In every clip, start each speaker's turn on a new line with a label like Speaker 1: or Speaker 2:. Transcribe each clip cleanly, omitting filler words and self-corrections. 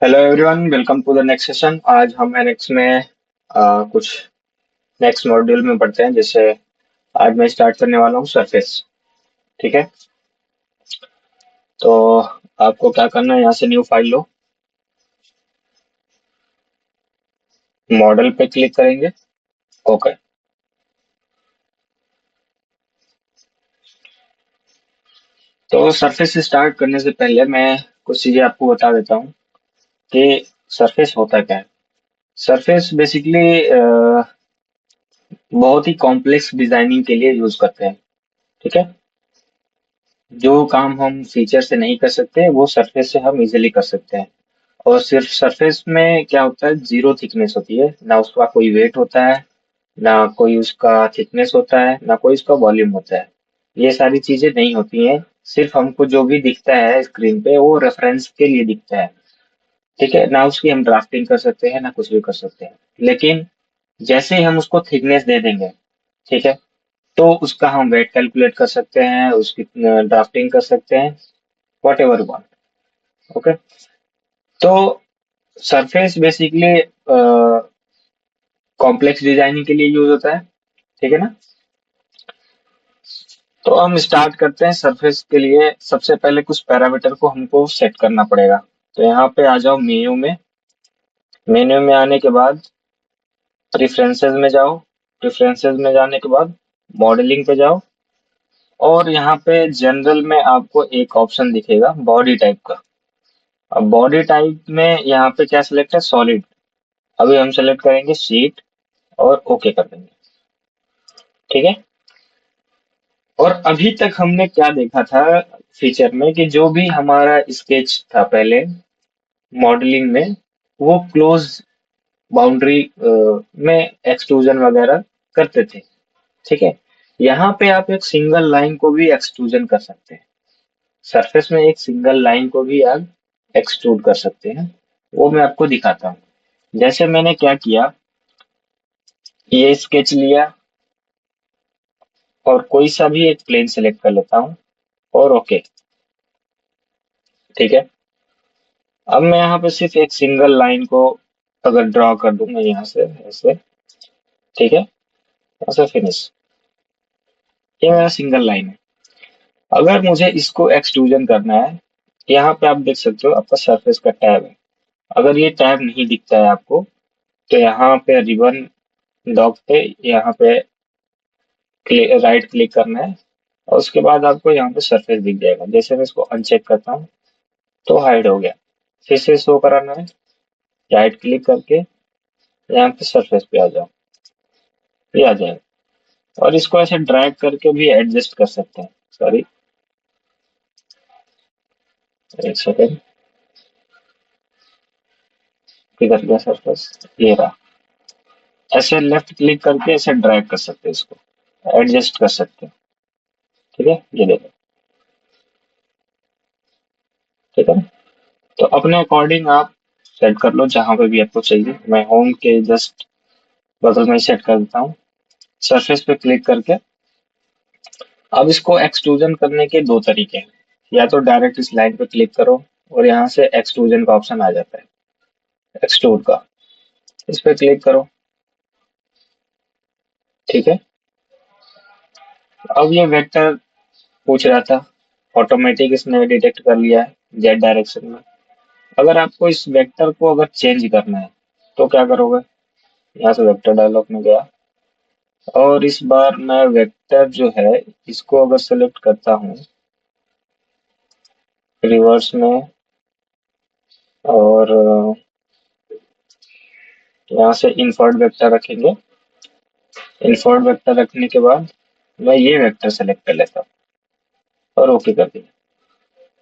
Speaker 1: Hello everyone, welcome to the next session. आज हम NX में कुछ नेक्स्ट मॉड्यूल में पढ़ते हैं। जैसे आज मैं स्टार्ट करने वाला हूँ सरफेस। ठीक है, तो आपको क्या करना है, यहाँ से न्यू फाइल लो, मॉडल पे क्लिक करेंगे। ओके, तो सरफेस स्टार्ट करने से पहले मैं कुछ चीजें आपको बता देता हूँ कि सरफेस होता क्या है। सरफेस बेसिकली बहुत ही कॉम्प्लेक्स डिजाइनिंग के लिए यूज करते हैं। ठीक है, जो काम हम फीचर से नहीं कर सकते वो सरफेस से हम इजीली कर सकते हैं। और सिर्फ सरफेस में क्या होता है, जीरो थिकनेस होती है, ना उसका कोई वेट होता है, ना कोई उसका थिकनेस होता है, ना कोई उसका वॉल्यूम होता है। ये सारी चीजें नहीं होती हैं। सिर्फ हमको जो भी दिखता है स्क्रीन पे वो रेफरेंस के लिए दिखता है। ठीक है ना, उसकी हम ड्राफ्टिंग कर सकते हैं ना कुछ भी कर सकते हैं। लेकिन जैसे ही हम उसको थिकनेस दे देंगे, ठीक है, तो उसका हम वेट कैलकुलेट कर सकते हैं, उसकी ड्राफ्टिंग कर सकते हैं, वॉट एवर वांट। ओके, तो सरफेस बेसिकली कॉम्प्लेक्स डिजाइनिंग के लिए यूज होता है। ठीक है ना, तो हम स्टार्ट करते हैं। सरफेस के लिए सबसे पहले कुछ पैरामीटर को हमको सेट करना पड़ेगा। तो यहाँ पे आ जाओ मेन्यू में। मेन्यू में आने के बाद प्रिफरेंसेस में जाओ। प्रिफरेंसेस में जाने के बाद मॉडलिंग पे जाओ। और यहाँ पे जनरल में आपको एक ऑप्शन दिखेगा बॉडी टाइप का। अब बॉडी टाइप में यहाँ पे क्या सिलेक्ट है, सॉलिड। अभी हम सेलेक्ट करेंगे शीट और ओके कर देंगे। ठीक है, और अभी तक हमने क्या देखा था फीचर में, कि जो भी हमारा स्केच था पहले मॉडलिंग में, वो क्लोज बाउंड्री में एक्सट्रूजन वगैरह करते थे। ठीक है, यहाँ पे आप एक सिंगल लाइन को भी एक्सट्रूजन कर सकते हैं। सरफेस में एक सिंगल लाइन को भी आप एक्सट्रूड कर सकते हैं। वो मैं आपको दिखाता हूँ। जैसे मैंने क्या किया, ये स्केच लिया और कोई सा भी एक प्लेन सेलेक्ट कर लेता हूँ और ओके। ठीक है, अब मैं यहाँ पे सिर्फ एक सिंगल लाइन को अगर ड्रॉ कर दूंगा यहाँ से ऐसे। ठीक है, यहाँ से फिनिश। ये मेरा सिंगल लाइन है। अगर मुझे इसको एक्सट्रूजन करना है, यहाँ पे आप देख सकते हो आपका सरफेस का टैब है। अगर ये टैब नहीं दिखता है आपको, तो यहाँ पे रिबन डॉक पे यहाँ पे राइट क्लिक करना है। और उसके बाद आपको यहाँ पे सरफेस दिख जाएगा। जैसे मैं इसको अनचेक करता हूँ तो हाइड हो गया। फिर से शो कराना है, राइट क्लिक करके यहाँ पे सरफेस पे आ जाओ, ये आ जाएगा। और इसको ऐसे ड्रैग करके भी एडजस्ट कर सकते हैं। सॉरी, एक सेकेंड, किधर गया सरफेस, ये रहा। ऐसे लेफ्ट क्लिक करके ऐसे ड्रैग कर सकते हैं, इसको एडजस्ट कर सकते हैं। ठीक है, ये देखो। ठीक है ना, तो अपने अकॉर्डिंग आप सेट कर लो जहां पे भी आपको चाहिए। मैं होम के जस्ट बगल में सेट कर देता हूँ। सरफेस पे क्लिक करके अब इसको एक्सट्रूजन करने के दो तरीके हैं। या तो डायरेक्ट इस लाइन पे क्लिक करो और यहाँ से एक्सट्रूजन का ऑप्शन आ जाता है, एक्सट्रूड का। इस पे क्लिक करो। ठीक है, अब ये वेक्टर पूछ रहा था, ऑटोमेटिक इसने डिटेक्ट कर लिया है जेड डायरेक्शन में। अगर आपको इस वेक्टर को अगर चेंज करना है तो क्या करोगे, यहाँ से वेक्टर डायलॉग में गया और इस बार मैं वेक्टर जो है इसको अगर सेलेक्ट करता हूँ रिवर्स में, और यहाँ से इंफर्ट वेक्टर रखेंगे। इंफर्ट वेक्टर रखने के बाद मैं ये वेक्टर सेलेक्ट कर लेता हूँ और ओके कर दिया।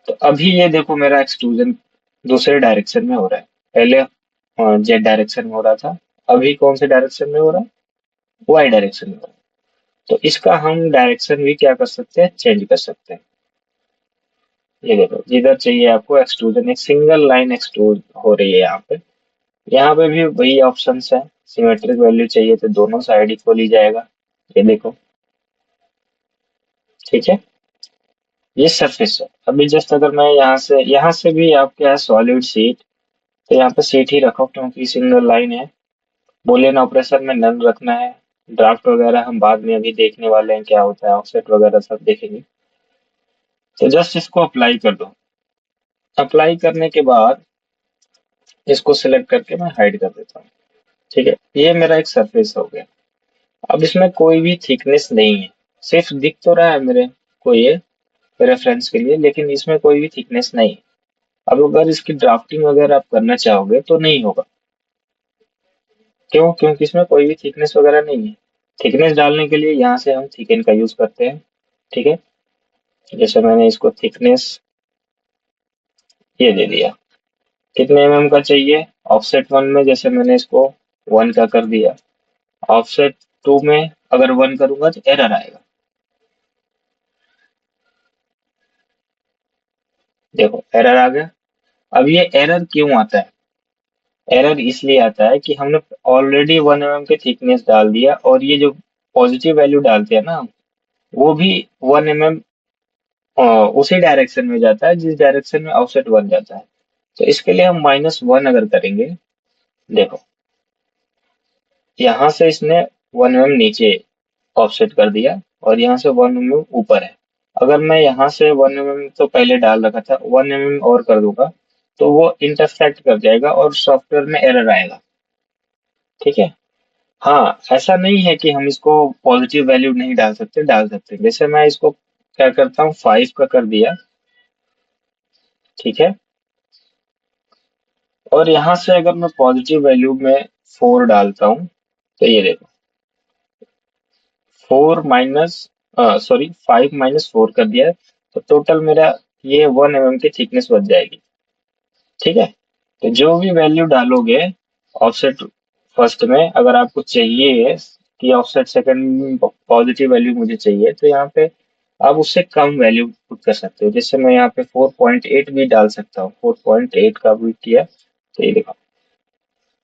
Speaker 1: तो अभी ये देखो मेरा एक्सट्रूजन दूसरे डायरेक्शन में हो रहा है। पहले जेड डायरेक्शन में हो रहा था, अभी कौन से डायरेक्शन में हो रहा है, वाई डायरेक्शन में हो रहा है। तो इसका हम डायरेक्शन भी क्या कर सकते हैं, चेंज कर सकते हैं। ये देखो, जिधर चाहिए आपको एक्सट्रूजन, एक सिंगल लाइन एक्सट्रूड हो रही है यहाँ पे। यहाँ पे भी वही ऑप्शंस है। सिमेट्रिक वैल्यू चाहिए तो दोनों साइड इक्वल ही जाएगा। ये देखो। ठीक है, ये सरफेस है। अभी जस्ट अगर मैं यहाँ से भी आप क्या है, सॉलिड शीट तो यहाँ पे सीट ही रखो क्योंकि सिंगल लाइन है। बुलियन ऑपरेशन में नन रखना है। ड्राफ्ट वगैरह हम बाद में अभी देखने वाले हैं क्या होता है, ऑफसेट वगैरह सब देखेंगे। तो जस्ट इसको अप्लाई कर दो। अप्लाई करने के बाद इसको सिलेक्ट करके मैं हाइड कर देता हूँ। ठीक है, ये मेरा एक सरफेस हो गया। अब इसमें कोई भी थिकनेस नहीं है, सिर्फ दिख तो रहा है मेरे को ये रेफरेंस के लिए, लेकिन इसमें कोई भी थिकनेस नहीं है। अब अगर इसकी ड्राफ्टिंग वगैरह आप करना चाहोगे तो नहीं होगा। क्यों? क्योंकि इसमें कोई भी थिकनेस वगैरह नहीं है। थिकनेस डालने के लिए यहाँ से हम थिकन का यूज करते हैं। ठीक है, जैसे मैंने इसको थिकनेस ये दे दिया। कितने का चाहिए? ऑफसेट 1 में जैसे मैंने इसको 1 का कर दिया। ऑफसेट 2 में अगर 1 करूंगा तो एरर आएगा। देखो एरर आ गया। अब ये एरर क्यों आता है? एरर इसलिए आता है कि हमने ऑलरेडी 1 के थिकनेस डाल दिया, और ये जो पॉजिटिव वैल्यू डालते हैं ना हम, वो भी 1 उसी डायरेक्शन में जाता है जिस डायरेक्शन में ऑफसेट 1 जाता है। तो इसके लिए हम -1 अगर करेंगे, देखो यहाँ से इसने 1 नीचे ऑफसेट कर दिया और यहाँ से 1 ऊपर है। अगर मैं यहाँ से 1 तो पहले डाल रखा था, 1 और कर दूंगा तो वो इंटरसेक्ट कर जाएगा और सॉफ्टवेयर में एरर आएगा। ठीक है। हाँ, ऐसा नहीं है कि हम इसको पॉजिटिव वैल्यू नहीं डाल सकते, डाल सकते। जैसे मैं इसको क्या करता हूँ, 5 का कर दिया। ठीक है, और यहाँ से अगर मैं पॉजिटिव वैल्यू में 4 डालता हूँ तो ये देखो 4 माइनस सॉरी 5 -4 कर दिया है, तो टोटल मेरा ये 1 की थिकनेस बच जाएगी। ठीक है, तो जो भी वैल्यू डालोगे ऑफसेट फर्स्ट में, अगर आपको चाहिए कि ऑफसेट सेकंड में पॉजिटिव वैल्यू मुझे चाहिए, तो यहाँ पे आप उससे कम वैल्यू पुट कर सकते हो। जैसे मैं यहाँ पे 4.8 भी डाल सकता हूँ, 4.8 का भी किया तो ये देखो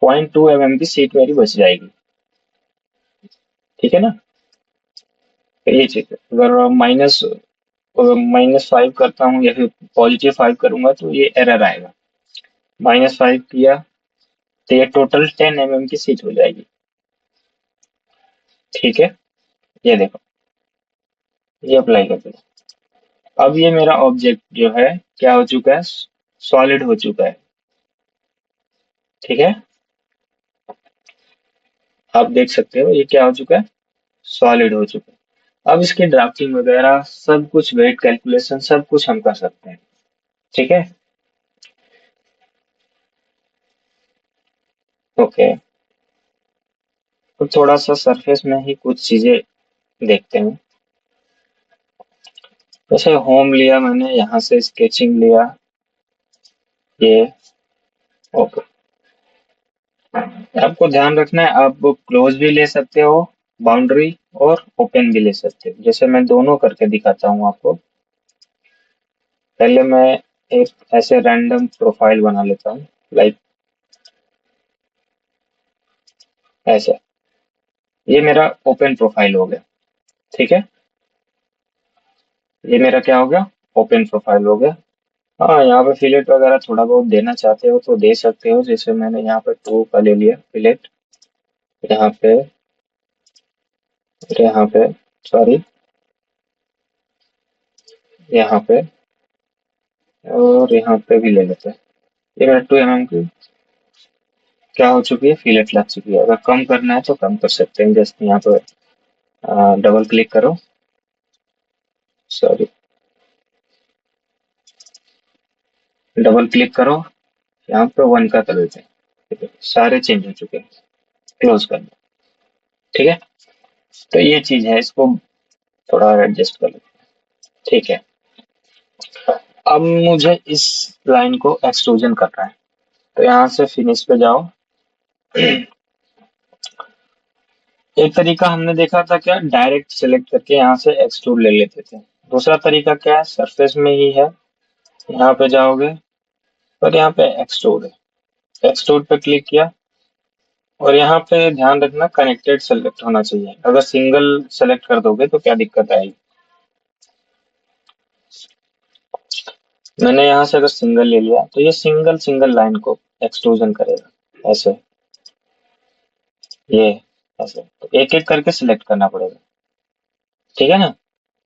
Speaker 1: 0.2 की सीट मेरी बच जाएगी। ठीक है ना? तो ये चीज है। अगर -5 करता हूँ या फिर +5 करूंगा तो ये एरर आएगा। -5 किया तो ये टोटल 10 की सीट हो जाएगी। ठीक है, ये देखो, ये अप्लाई कर दिया। अब ये मेरा ऑब्जेक्ट जो है क्या हो चुका है, सॉलिड हो चुका है। ठीक है, आप देख सकते हो ये क्या हो चुका है, सॉलिड हो चुका है। अब इसकी ड्राफ्टिंग वगैरह सब कुछ, वेट कैलकुलेशन सब कुछ हम कर सकते हैं। ठीक है, ओके। तो थोड़ा सा सरफेस में ही कुछ चीजें देखते हैं। जैसे होम लिया मैंने, यहाँ से स्केचिंग लिया, ये ओके। आपको ध्यान रखना है, आप क्लोज भी ले सकते हो बाउंड्री, और ओपन भी ले सकते हो। जैसे मैं दोनों करके दिखाता हूँ आपको। पहले मैं एक ऐसे रैंडम प्रोफाइल बना लेता हूँ, लाइक ऐसे। ये मेरा ओपन प्रोफाइल हो गया। ठीक है, ये मेरा क्या हो गया, ओपन प्रोफाइल हो गया। हाँ, यहाँ पे फिलेट वगैरह थोड़ा बहुत देना चाहते हो तो दे सकते हो। जैसे मैंने यहाँ पे 2 का ले लिया फिलेट, यहाँ पे, यहाँ पे, सॉरी, यहाँ पे, और यहाँ पे भी ले लेते हैं। ये मेरा 2 की क्या हो चुकी है, फिलेट लग चुकी है। अगर कम करना है तो कम कर सकते हैं। जस्ट यहाँ पे डबल क्लिक करो, सॉरी, डबल क्लिक करो, यहाँ पे 1 का कर देते हैं। ठीक है, सारे चेंज हो चुके हैं। क्लोज कर दो। ठीक है, तो ये चीज है, इसको थोड़ा एडजस्ट कर लो। ठीक है, अब मुझे इस लाइन को एक्सट्रूजन करना है, तो यहाँ से फिनिश पे जाओ। एक तरीका हमने देखा था क्या, डायरेक्ट सिलेक्ट करके यहाँ से एक्सट्रूड ले लेते थे। दूसरा तरीका क्या है, सरफेस में ही है, यहाँ पे जाओगे और यहाँ पे एक्सट्रूड है, एक्सट्रूड पे क्लिक किया, और यहाँ पे ध्यान रखना कनेक्टेड सेलेक्ट होना चाहिए। अगर सिंगल सेलेक्ट कर दोगे तो क्या दिक्कत आएगी। मैंने यहाँ से अगर सिंगल ले लिया तो ये सिंगल सिंगल लाइन को एक्सट्रूजन करेगा, ऐसे, ये ऐसे, तो एक एक करके सिलेक्ट करना पड़ेगा, ठीक है ना।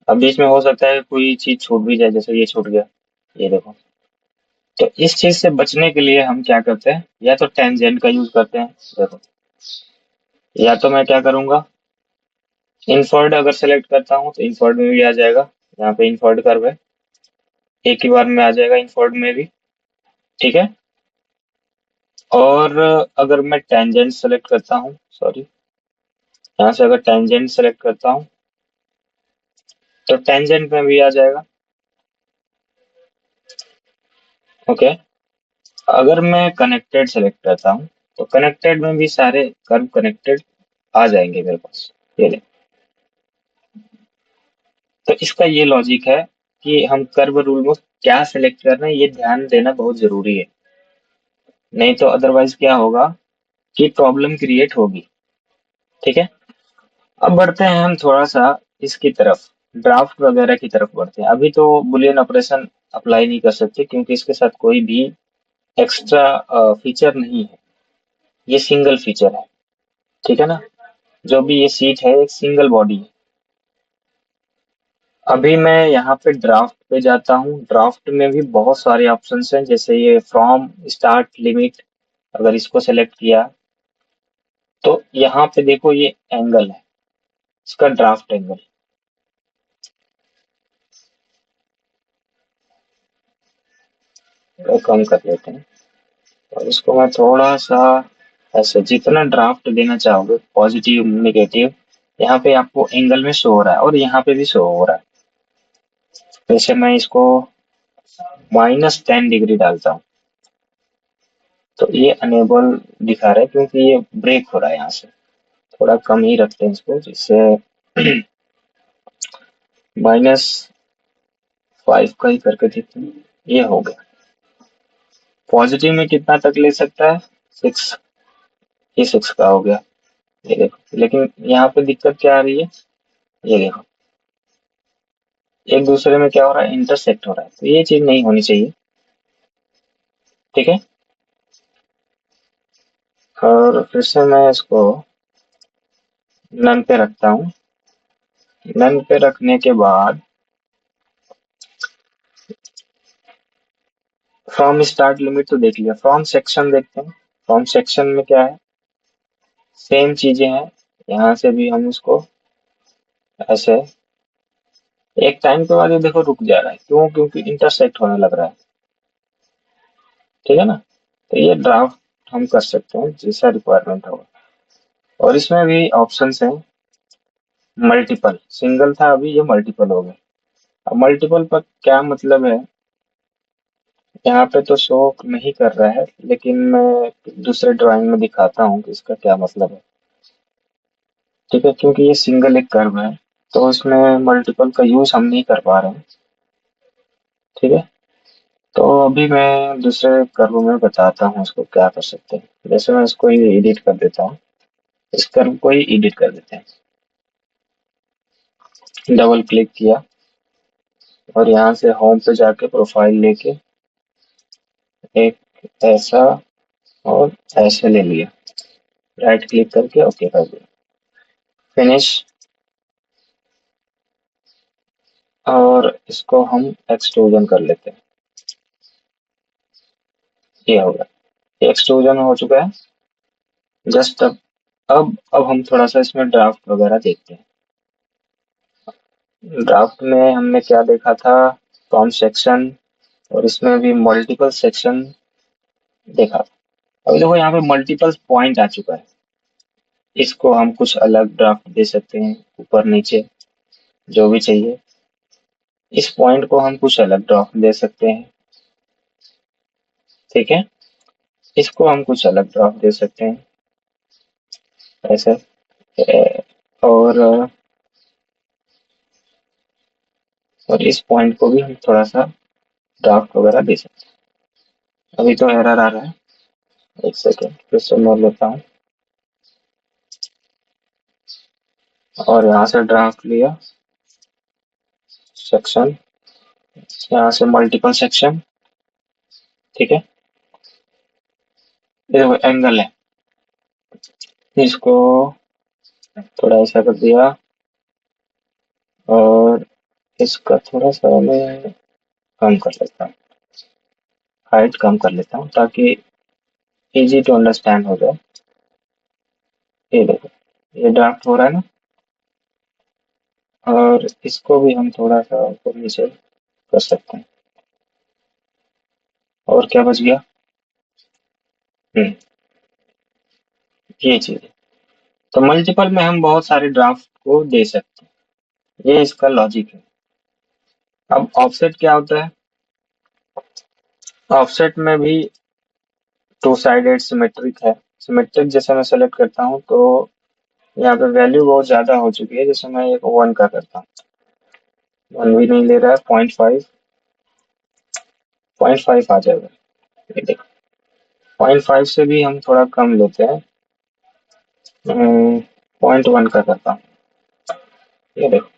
Speaker 1: अब बीच में हो सकता है कोई चीज छूट भी जाए, जैसे ये छूट गया, ये देखो। तो इस चीज से बचने के लिए हम क्या करते हैं, या तो टेंजेंट का यूज करते हैं, देखो, या तो मैं क्या करूंगा, इनफर्ड अगर सेलेक्ट करता हूँ तो इनफर्ड में भी आ जाएगा, यहाँ पे इनफर्ड कर्व है, एक ही बार में आ जाएगा इनफर्ड में भी, ठीक है। और अगर मैं टेंजेंट सेलेक्ट करता हूँ, सॉरी, यहाँ से अगर टेंजेंट सेलेक्ट करता हूँ तो टेंजेंट में भी आ जाएगा, ओके। अगर मैं कनेक्टेड सेलेक्ट करता हूँ तो कनेक्टेड में भी सारे कर्व कनेक्टेड आ जाएंगे मेरे पास, ये ले। तो इसका ये लॉजिक है कि हम कर्व रूल में क्या सेलेक्ट कर रहे हैं, ये ध्यान देना बहुत जरूरी है, नहीं तो अदरवाइज क्या होगा कि प्रॉब्लम क्रिएट होगी, ठीक है। अब बढ़ते हैं हम थोड़ा सा इसकी तरफ, ड्राफ्ट वगैरह की तरफ बढ़ते हैं। अभी तो बुलियन ऑपरेशन अप्लाई नहीं कर सकते क्योंकि इसके साथ कोई भी एक्स्ट्रा फीचर नहीं है, ये सिंगल फीचर है, ठीक है ना। जो भी ये सीट है एक सिंगल बॉडी है। अभी मैं यहाँ पे ड्राफ्ट पे जाता हूँ, ड्राफ्ट में भी बहुत सारे ऑप्शंस हैं, जैसे ये फ्रॉम, स्टार्ट, लिमिट, अगर इसको सेलेक्ट किया तो यहाँ पे देखो ये एंगल है, इसका ड्राफ्ट एंगल, तो कम कर लेते हैं और इसको मैं थोड़ा सा ऐसे, जितना ड्राफ्ट देना चाहोगे पॉजिटिव नेगेटिव, यहाँ पे आपको एंगल में शो हो रहा है और यहाँ पे भी शो हो रहा है। जैसे मैं इसको -10 डिग्री डालता हूँ तो ये अनेबल दिखा रहा है क्योंकि ये ब्रेक हो रहा है यहाँ से। थोड़ा कम ही रखते हैं इसको, जिससे -5 का ही करके देखते हैं, ये हो गया। पॉजिटिव में कितना तक ले सकता है, 6, ये 6 का हो गया, ये देखो। लेकिन यहाँ पे दिक्कत क्या आ रही है, ये देखो, एक दूसरे में क्या हो रहा है, इंटरसेक्ट हो रहा है, तो ये चीज नहीं होनी चाहिए, ठीक है। और फिर से मैं इसको नन पे रखता हूँ, नन पे रखने के बाद फ्रॉम, स्टार्ट, लिमिट तो देख लिया, फ्रॉम सेक्शन देखते हैं। फ्रॉम सेक्शन में क्या है, सेम चीजें हैं, यहाँ से भी हम इसको ऐसे, एक टाइम के बाद ये देखो रुक जा रहा है, क्यों, क्योंकि इंटरसेक्ट होने लग रहा है, ठीक है ना। तो ये ड्राफ्ट हम कर सकते हैं जैसा रिक्वायरमेंट होगा। और इसमें भी ऑप्शंस हैं, मल्टीपल, सिंगल था अभी ये मल्टीपल हो गया। अब मल्टीपल पर क्या मतलब है, यहाँ पे तो शो नहीं कर रहा है, लेकिन मैं दूसरे ड्राइंग में दिखाता हूँ कि इसका क्या मतलब है, ठीक है। क्योंकि ये सिंगल एक कर्व है तो इसमें मल्टीपल का यूज हम नहीं कर पा रहे हैं, ठीक है। तो अभी मैं दूसरे कर्व में बताता हूँ इसको क्या कर सकते हैं। जैसे मैं इसको ही एडिट कर देता हूँ, इस कर्व को ही एडिट कर देते हैं, डबल क्लिक किया और यहाँ से होम पे जाके प्रोफाइल लेके एक ऐसा और ऐसे ले लिया, राइट क्लिक करके ओके कर दिया, फिनिश। और इसको हम एक्सट्रूजन कर लेते हैं, ये होगा, एक्सट्रूजन हो चुका है जस्ट। अब हम थोड़ा सा इसमें ड्राफ्ट वगैरह देखते हैं। ड्राफ्ट में हमने क्या देखा था, फ्रॉम सेक्शन, और इसमें भी मल्टीपल सेक्शन देखा था। अभी देखो यहाँ पे मल्टीपल पॉइंट आ चुका है, इसको हम कुछ अलग ड्राफ्ट दे सकते हैं, ऊपर नीचे जो भी चाहिए। इस पॉइंट को हम कुछ अलग ड्राफ्ट दे सकते हैं, ठीक है। इसको हम कुछ अलग ड्राफ्ट दे सकते हैं, ऐसे। और और इस पॉइंट को भी हम थोड़ा सा ड्राफ्ट वगैरह दे सकते हैं। अभी तो एरर आ रहा है, एक सेकेंड फिर से मैं लेता हूँ और यहाँ से ड्राफ्ट लिया, सेक्शन, यहाँ से मल्टीपल सेक्शन, ठीक है। ये एंगल है, इसको थोड़ा ऐसा कर दिया और इसका थोड़ा सा मैं कम कर लेता हूँ, हाइट कम कर लेता हूँ ताकि इजी टू अंडरस्टैंड हो जाए। ये देखो, ये ड्राफ्ट हो रहा है ना, और इसको भी हम थोड़ा सा ऊपर नीचे कर सकते हैं। और क्या बच गया? हम्म, ये चीज। तो मल्टीपल में हम बहुत सारे ड्राफ्ट को दे सकते हैं, ये इसका लॉजिक है। अब ऑफसेट क्या होता है? ऑफसेट में भी टू साइडेड सिमेट्रिक है। सिमेट्रिक जैसे मैं सेलेक्ट करता हूँ तो यहाँ पे वैल्यू बहुत ज्यादा हो चुकी है, जैसे मैं एक 1 का करता हूँ, 1 भी नहीं ले रहा है, 0.5, 0.5 आ जाएगा। ये देखो, 0.5 से भी हम थोड़ा कम लेते हैं, 0.1 का करता हूँ। ये देखो,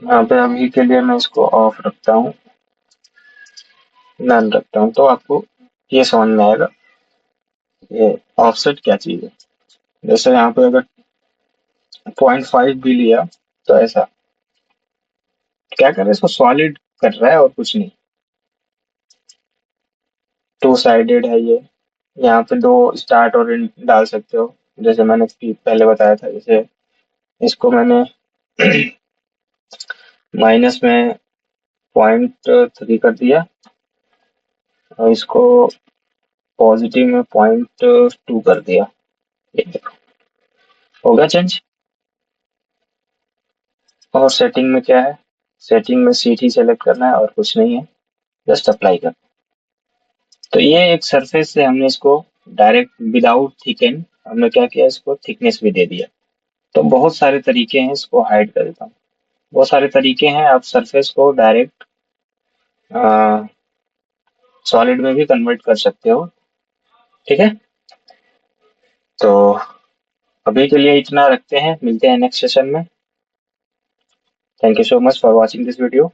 Speaker 1: यहाँ पे अभी के लिए मैं इसको ऑफ रखता हूँ, नन रखता हूँ, तो आपको ये समझ में आएगा ये ऑफसेट क्या चीज है। जैसे यहाँ पे अगर 0.5 भी लिया तो ऐसा क्या कर रहा है, इसको सॉलिड कर रहा है और कुछ नहीं। टू साइडेड है ये, यहाँ पे दो स्टार्ट और एंड डाल सकते हो, जैसे मैंने पहले बताया था। जैसे इसको मैंने माइनस में 0.3 कर दिया और इसको पॉजिटिव में 0.2 कर दिया। ये देखो, होगा चेंज। और सेटिंग में क्या है? सेटिंग में सीट ही सेलेक्ट करना है और कुछ नहीं है, जस्ट अप्लाई कर। तो ये एक सरफेस से हमने इसको डायरेक्ट विदाउट थिकन, हमने क्या किया, इसको थिकनेस भी दे दिया। तो बहुत सारे तरीके हैं, इसको हाइड कर देता हूँ। बहुत सारे तरीके हैं, आप सरफेस को डायरेक्ट सॉलिड में भी कन्वर्ट कर सकते हो, ठीक है। तो अभी के लिए इतना रखते हैं, मिलते हैं नेक्स्ट सेशन में। Thank you so much for watching this video.